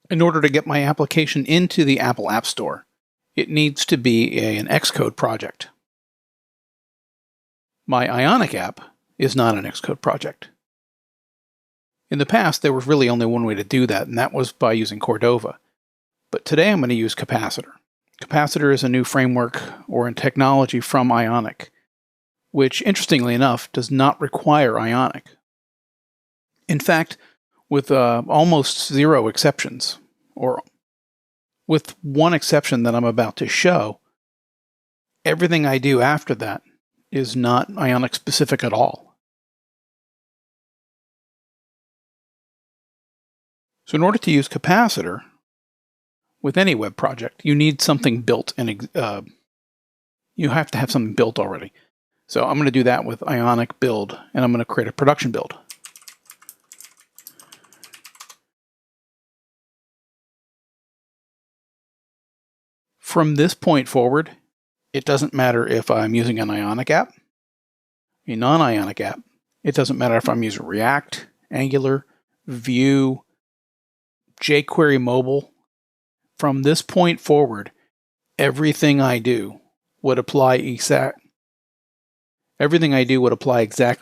In order to get my application into the Apple App Store, it needs to be an Xcode project. My Ionic app is not an Xcode project. In the past, there was really only one way to do that, and that was by using Cordova. But today I'm going to use Capacitor. Capacitor is a new framework or a technology from Ionic, which, interestingly enough, does not require Ionic. In fact, with almost zero exceptions, or with one exception that I'm about to show, everything I do after that is not Ionic specific at all. So in order to use Capacitor with any web project, you need something built, and you have to have something built already. So I'm going to do that with Ionic build, and I'm going to create a production build. From this point forward, it doesn't matter if I'm using an Ionic app, a non-Ionic app. It doesn't matter if I'm using React, Angular, Vue, jQuery mobile. From this point forward, everything I do would apply exactly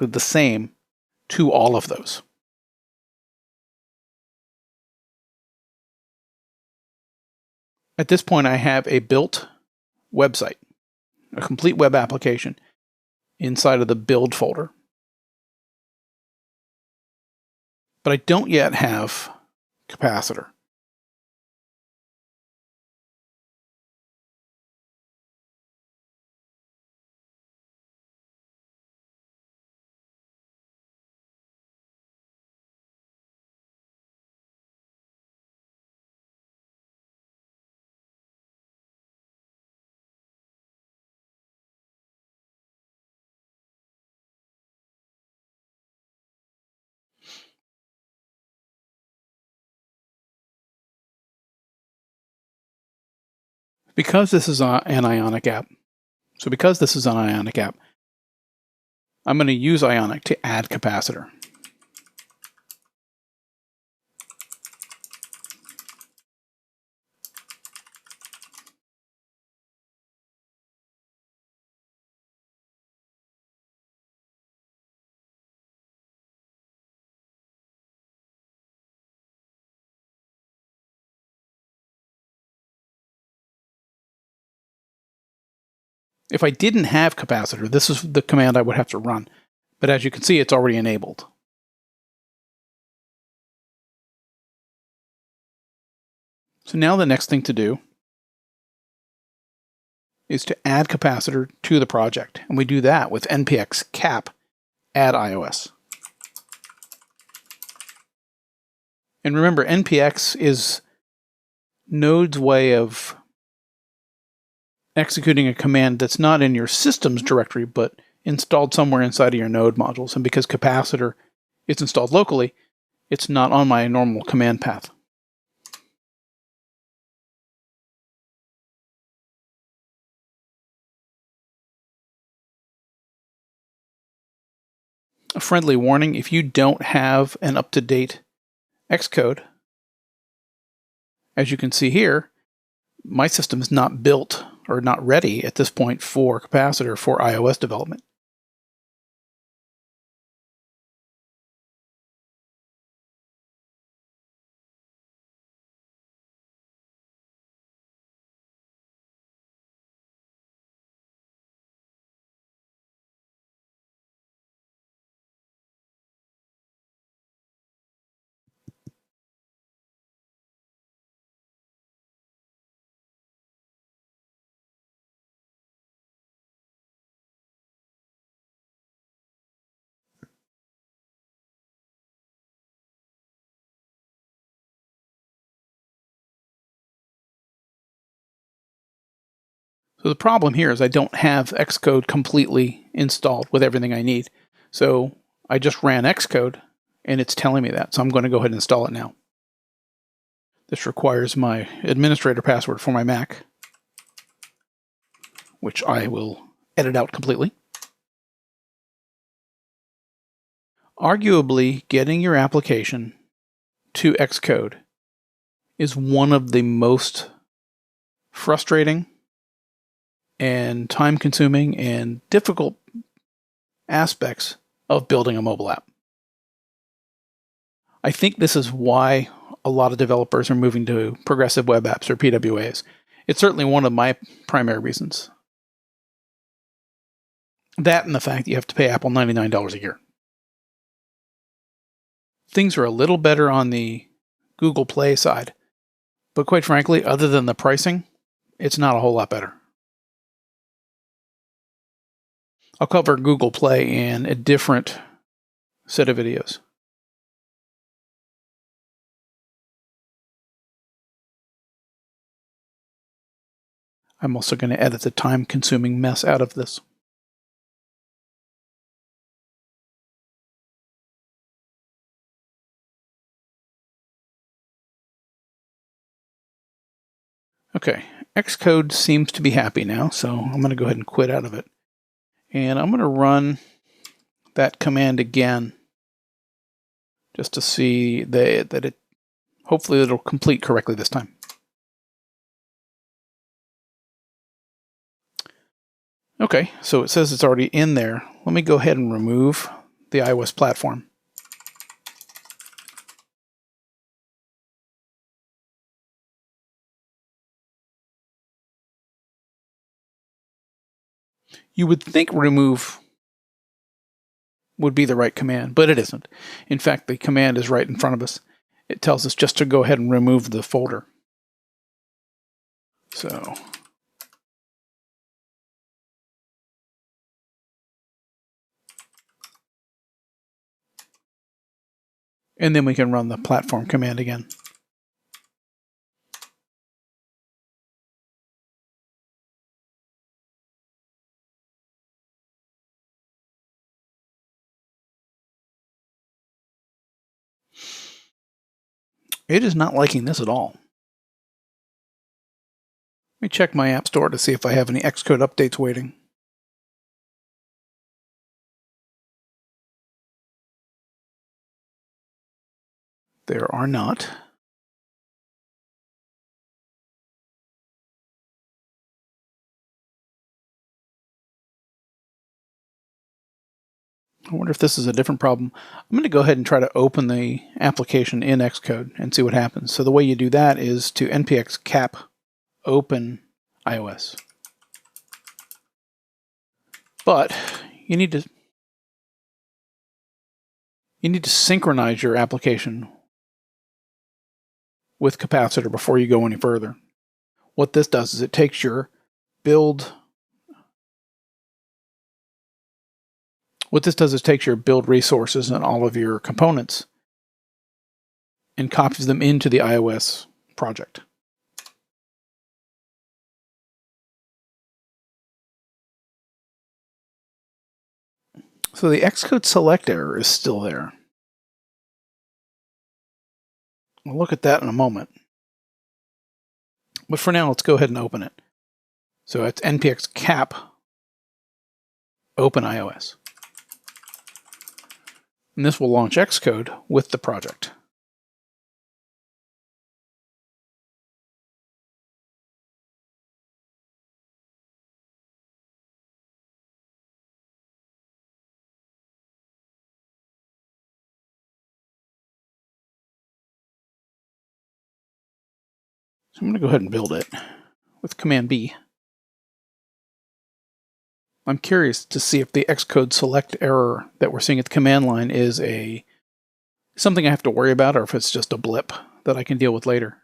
the same to all of those. At this point, I have a built website, a complete web application inside of the build folder. But I don't yet have Capacitor. Because this is an Ionic app, I'm going to use Ionic to add Capacitor. If I didn't have Capacitor, this is the command I would have to run. But as you can see, it's already enabled. So now the next thing to do is to add Capacitor to the project. And we do that with npx cap add iOS. And remember, npx is Node's way of executing a command that's not in your system's directory, but installed somewhere inside of your Node modules. And because Capacitor is installed locally, it's not on my normal command path. A friendly warning, if you don't have an up-to-date Xcode, as you can see here, my system is not built or not ready at this point for Capacitor for iOS development. So the problem here is I don't have Xcode completely installed with everything I need. So I just ran Xcode and it's telling me that. So I'm going to go ahead and install it now. This requires my administrator password for my Mac, which I will edit out completely. Arguably, getting your application to Xcode is one of the most frustrating and time-consuming and difficult aspects of building a mobile app. I think this is why a lot of developers are moving to progressive web apps or PWAs. It's certainly one of my primary reasons. That and the fact that you have to pay Apple $99 a year. Things are a little better on the Google Play side, but quite frankly, other than the pricing, it's not a whole lot better. I'll cover Google Play in a different set of videos. I'm also going to edit the time-consuming mess out of this. Okay, Xcode seems to be happy now, so I'm going to go ahead and quit out of it. And I'm going to run that command again just to see that it, hopefully it'll complete correctly this time. Okay, so it says it's already in there. Let me go ahead and remove the iOS platform. You would think remove would be the right command, but it isn't. In fact, the command is right in front of us. It tells us just to go ahead and remove the folder. So and then we can run the platform command again. It is not liking this at all. Let me check my App Store to see if I have any Xcode updates waiting. There are not. I wonder if this is a different problem. I'm going to go ahead and try to open the application in Xcode and see what happens. So the way you do that is to npx cap open iOS. But you need to synchronize your application with Capacitor before you go any further. What this does is it takes your build resources and all of your components and copies them into the iOS project. So the Xcode select error is still there. We'll look at that in a moment. But for now, let's go ahead and open it. So it's npx cap open iOS. And this will launch Xcode with the project. So I'm going to go ahead and build it with Command B. I'm curious to see if the Xcode select error that we're seeing at the command line is something I have to worry about, or if it's just a blip that I can deal with later.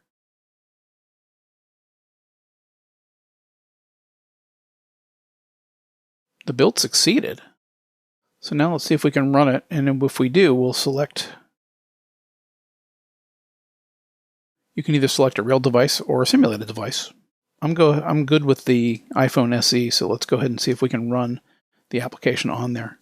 The build succeeded. So now let's see if we can run it, and if we do, we'll select. You can either select a real device or a simulated device. I'm good with the iPhone SE, so let's go ahead and see if we can run the application on there.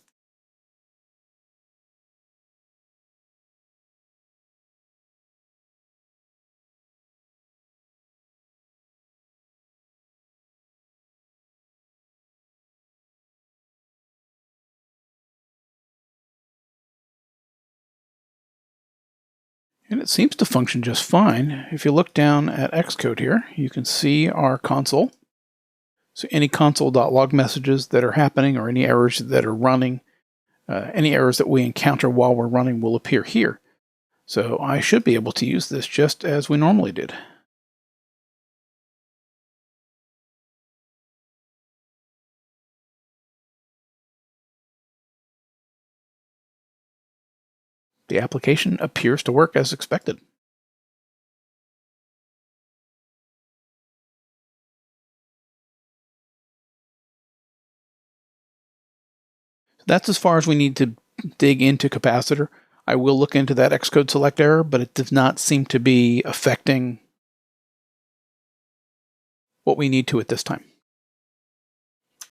And it seems to function just fine. If you look down at Xcode here, you can see our console. So any console.log messages that are happening or any errors that are running, any errors that we encounter while we're running will appear here. So I should be able to use this just as we normally did. The application appears to work as expected. That's as far as we need to dig into Capacitor. I will look into that Xcode select error, but it does not seem to be affecting what we need to at this time.